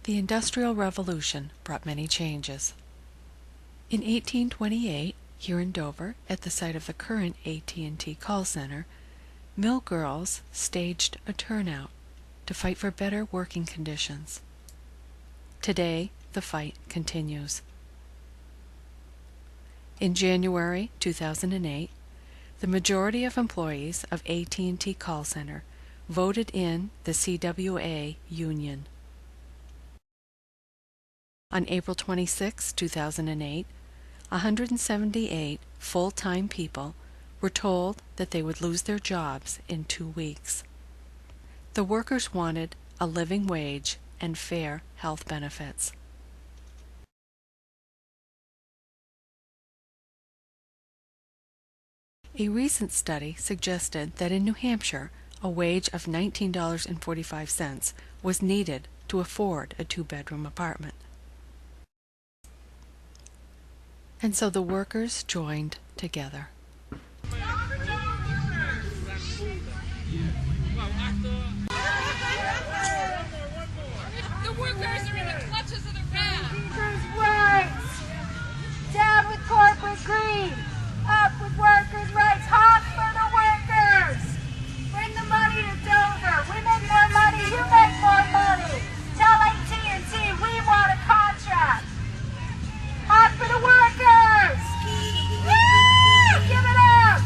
The Industrial Revolution brought many changes. In 1828, here in Dover, at the site of the current AT&T call center, mill girls staged a turnout to fight for better working conditions. Today, the fight continues. In January 2008, the majority of employees of AT&T call center voted in the CWA union. On April 26, 2008, 178 full-time people were told that they would lose their jobs in 2 weeks. The workers wanted a living wage and fair health benefits. A recent study suggested that in New Hampshire, a wage of $19.45 was needed to afford a 2-bedroom apartment. And so the workers joined together. The workers are in the clutches of the rat. Teachers' rights. Down with corporate greed. Up with workers' rights. Hot for the workers. Bring the money to Dover. We make more money. You make more money. Tell AT&T we want a contract. Hot for the workers. Woo! Give it up.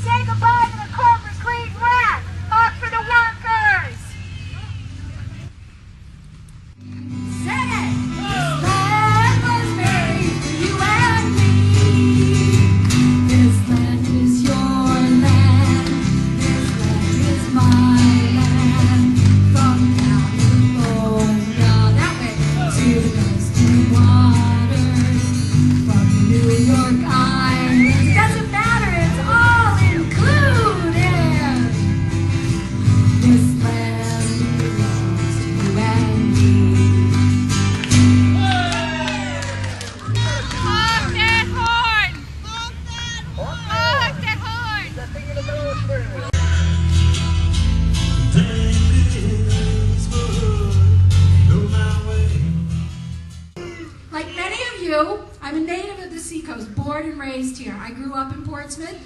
Say goodbye to the corporate greed rat. Hot for the workers. Sing it. This land was made for you and me. This land is your land. This land is my land. From California, that way, to the coastal waters. From New York Island, doesn't matter, it's all included. This land belongs to you and me. Honk that horn! Honk that horn! Like many of you, I'm a native of the seacoast, born and raised here. I grew up in Portsmouth,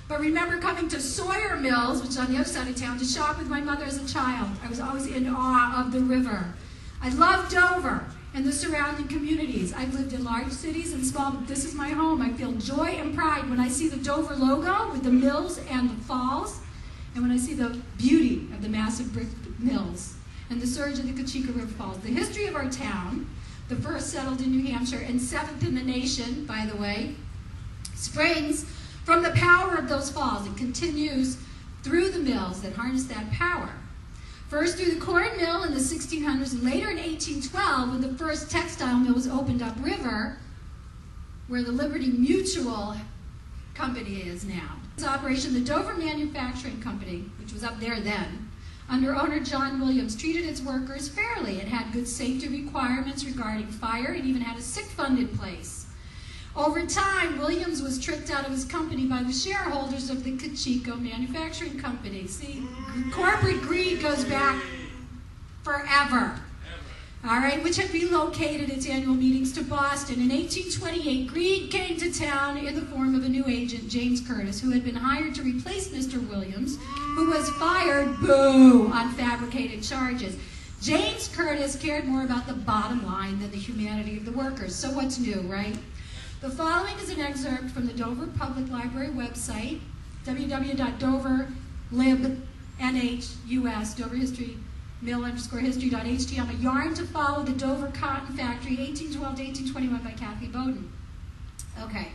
but remember coming to Sawyer Mills, which is on the other side of town, to shop with my mother as a child. I was always in awe of the river. I love Dover and the surrounding communities. I've lived in large cities and small, but this is my home. I feel joy and pride when I see the Dover logo with the mills and the falls, and when I see the beauty of the massive brick mills and the surge of the Kachika River Falls. The history of our town, the first settled in New Hampshire and 7th in the nation, by the way, springs from the power of those falls. It continues through the mills that harness that power. First through the corn mill in the 1600s, and later in 1812 when the first textile mill was opened upriver, where the Liberty Mutual Company is now. This operation, the Dover Manufacturing Company, which was up there then, under owner John Williams, treated its workers fairly. It had good safety requirements regarding fire and even had a sick fund in place. Over time, Williams was tricked out of his company by the shareholders of the Kachiko Manufacturing Company. See, corporate greed goes back forever. All right, which had relocated its annual meetings to Boston. In 1828, greed came to town in the form of a new agent, James Curtis, who had been hired to replace Mr. Williams, who was fired, boo, on fabricated charges. James Curtis cared more about the bottom line than the humanity of the workers. So what's new, right? The following is an excerpt from the Dover Public Library website, www.doverlibnhus, Dover History, mill_history.htm, a yarn to follow the Dover Cotton Factory, 1812 to 1821 by Kathy Bowden. Okay,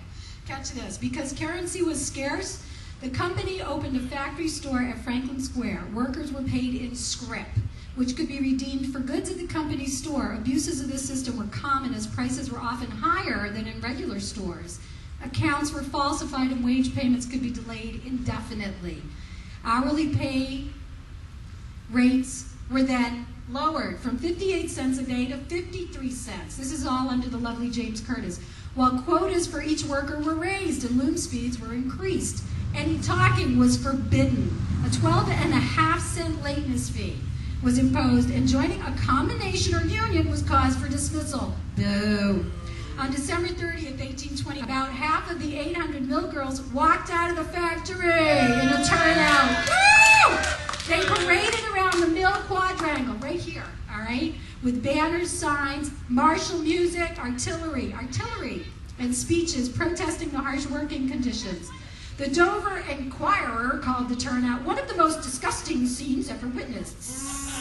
catch this. Because currency was scarce, the company opened a factory store at Franklin Square. Workers were paid in scrip, which could be redeemed for goods at the company's store. Abuses of this system were common as prices were often higher than in regular stores. Accounts were falsified and wage payments could be delayed indefinitely. Hourly pay rates were then lowered from 58 cents a day to 53 cents. This is all under the lovely James Curtis. While quotas for each worker were raised and loom speeds were increased. Any talking was forbidden. A 12.5 cent lateness fee. was imposed, and joining a combination or union was cause for dismissal. Boo. On December 30th, 1820, about half of the 800 mill girls walked out of the factory in a turnout. Woo! They paraded around the mill quadrangle, right here, all right, with banners, signs, martial music, artillery, and speeches protesting the harsh working conditions. The Dover Enquirer called the turnout one of the most disgusting scenes ever witnessed,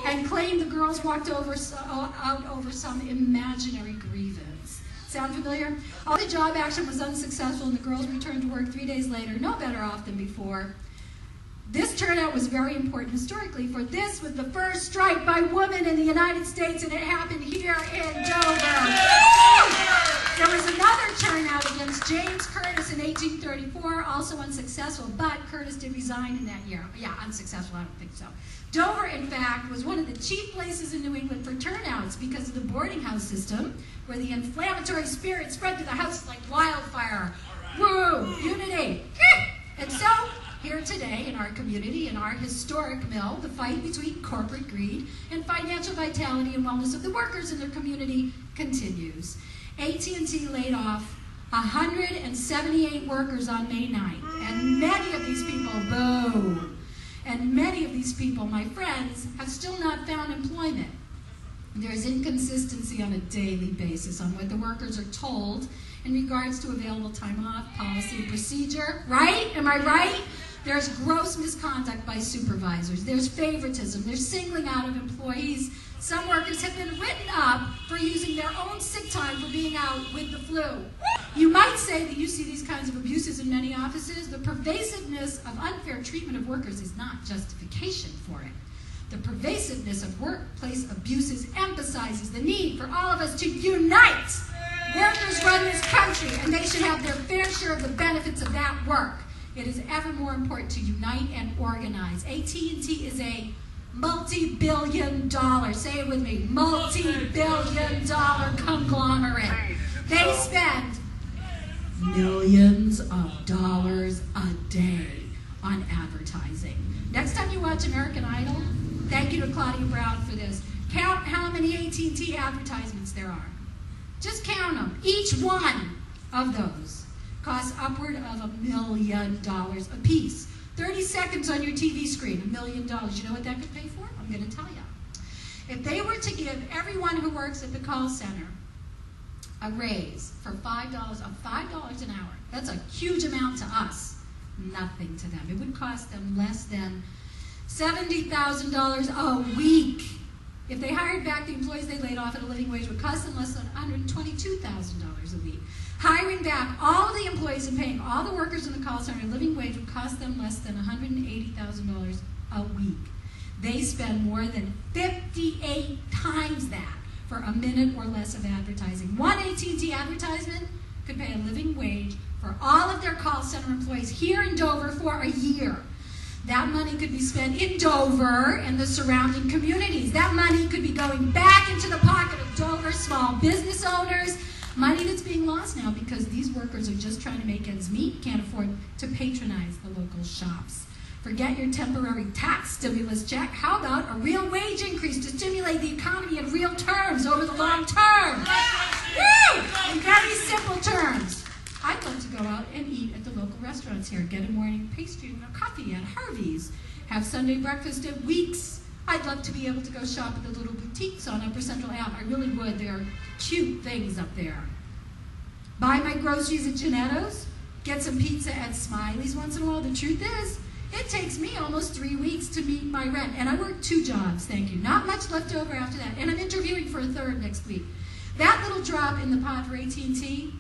and claimed the girls walked out over some imaginary grievance. Sound familiar? All the job action was unsuccessful, and the girls returned to work 3 days later, no better off than before. This turnout was very important historically, for this was the first strike by women in the United States, and it happened here in Dover. There was another turnout against James Curtis in 1834, also unsuccessful, but Curtis did resign in that year. Yeah, unsuccessful, I don't think so. Dover, in fact, was one of the chief places in New England for turnouts because of the boarding house system, where the inflammatory spirit spread to the houses like wildfire. Woo! Unity! And so, here today in our community, in our historic mill, the fight between corporate greed and financial vitality and wellness of the workers in their community continues. AT&T laid off 178 workers on May 9th, and many of these people, boo, and many of these people, my friends, have still not found employment. There is inconsistency on a daily basis on what the workers are told in regards to available time off, policy, and procedure, right? Am I right? There's gross misconduct by supervisors. There's favoritism. There's singling out of employees. Some workers have been written up for using their own sick time for being out with the flu. You might say that you see these kinds of abuses in many offices. The pervasiveness of unfair treatment of workers is not justification for it. The pervasiveness of workplace abuses emphasizes the need for all of us to unite. Workers run this country, and they should have their fair share of the benefits of that work. It is ever more important to unite and organize. AT&T is a multi-billion-dollar, say it with me, multi-billion-dollar conglomerate. They spend millions of dollars a day on advertising. Next time you watch American Idol, thank you to Claudia Brown for this. Count how many AT&T advertisements there are. Just count them. Each one of those costs upward of $1 million a piece. 30 seconds on your TV screen, $1 million. You know what that could pay for? I'm going to tell you. If they were to give everyone who works at the call center a raise for $5 an hour, that's a huge amount to us. Nothing to them. It would cost them less than $70,000 a week. If they hired back the employees they laid off at a living wage, it would cost them less than $122,000 a week. Hiring back all of the employees and paying all the workers in the call center a living wage would cost them less than $180,000 a week. They spend more than 58 times that for a minute or less of advertising. One AT&T advertisement could pay a living wage for all of their call center employees here in Dover for a year. That money could be spent in Dover and the surrounding communities. That money could be going back into the pocket of Dover small business owners, money that's being lost now because these workers are just trying to make ends meet, can't afford to patronize the local shops. Forget your temporary tax stimulus check. How about a real wage increase to stimulate the economy in real terms over the long term? Woo! In very simple terms. I'd love to go out and eat at the local restaurants here, get a morning pastry and a coffee at Harvey's, have Sunday breakfast at Weeks. I'd love to be able to go shop at the little boutiques on Upper Central Ave. I really would. They're cute things up there. Buy my groceries at Janetto's, get some pizza at Smiley's once in a while. The truth is, it takes me almost 3 weeks to meet my rent. And I work 2 jobs, thank you. Not much left over after that. And I'm interviewing for a 3rd next week. That little drop in the pot for AT&T,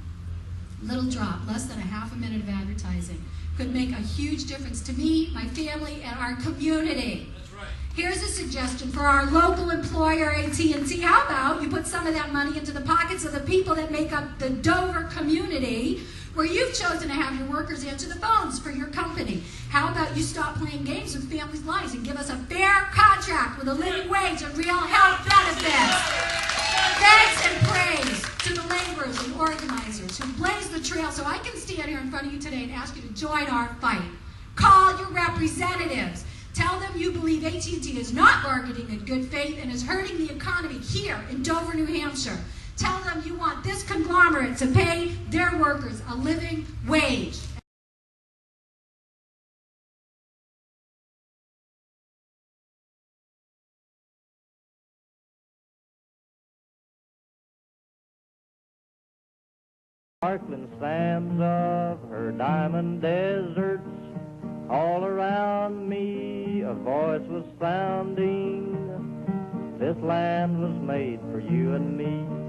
little drop, less than a half a minute of advertising, could make a huge difference to me, my family, and our community. That's right. Here's a suggestion for our local employer, AT&T. How about you put some of that money into the pockets of the people that make up the Dover community, where you've chosen to have your workers answer the phones for your company? How about you stop playing games with families' lives and give us a fair contract with a living wage and real health benefits? Thanks and praise to the laborers and organizers who blazed the trail so I can stand here in front of you today and ask you to join our fight. Call your representatives. Tell them you believe AT&T is not bargaining in good faith and is hurting the economy here in Dover, New Hampshire. Tell them you want this conglomerate to pay their workers a living wage. Sparkling sands of her diamond deserts, all around me a voice was sounding. This land was made for you and me.